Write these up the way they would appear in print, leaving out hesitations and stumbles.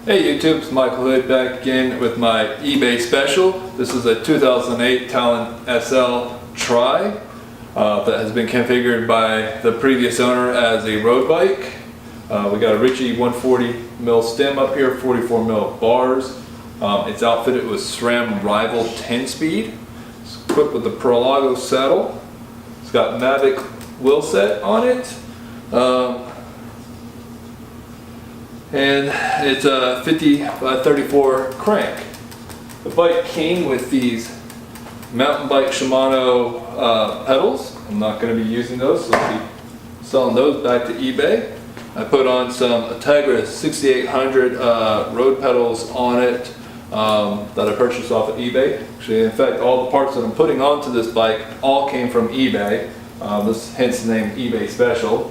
Hey YouTube, it's Michael Hood back again with my eBay special. This is a 2008 Talon SL Tri that has been configured by the previous owner as a road bike. We got a Ritchie 140mm stem up here, 44mm bars. It's outfitted with SRAM Rival 10-speed. It's equipped with the Prologo saddle. It's got Mavic wheel set on it. And it's a 50 by 34 crank. The bike came with these mountain bike Shimano pedals. I'm not going to be using those, so I'll be selling those back to eBay. I put on some Integra 6800 road pedals on it that I purchased off of eBay. Actually, in fact, all the parts that I'm putting onto this bike all came from eBay. This hence the name eBay Special.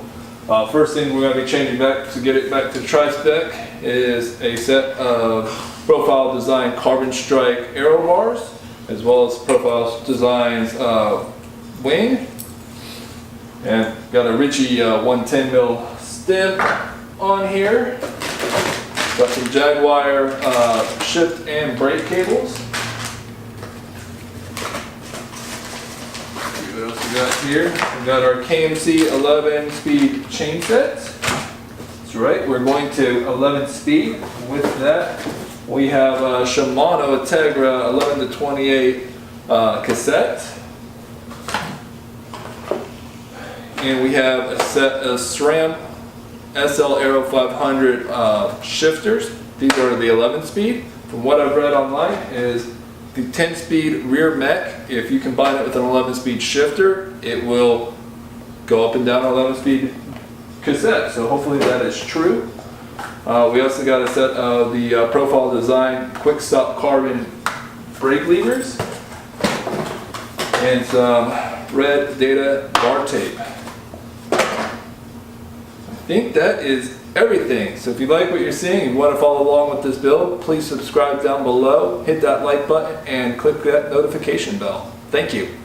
First thing we're going to be changing back to get it back to tri-spec is a set of Profile Design Carbon Strike aero bars, as well as Profile Design's wing. And got a Ritchie 110mm stem on here. Got some Jaguar shift and brake cables. What else we got here? We got our KMC 11-speed chain set. That's right, we're going to 11 speed. With that, we have a Shimano Integra 11 to 28 cassette. And we have a set of SRAM SL Aero 500 shifters. These are the 11 speed. From what I've read online is the 10-speed rear mech, if you combine it with an 11-speed shifter, it will go up and down an 11-speed cassette. So hopefully that is true. We also got a set of the Profile Design Quick Stop Carbon brake levers and some red data bar tape. I think that is everything. So if you like what you're seeing and want to follow along with this build, please subscribe down below, hit that like button, and click that notification bell. Thank you.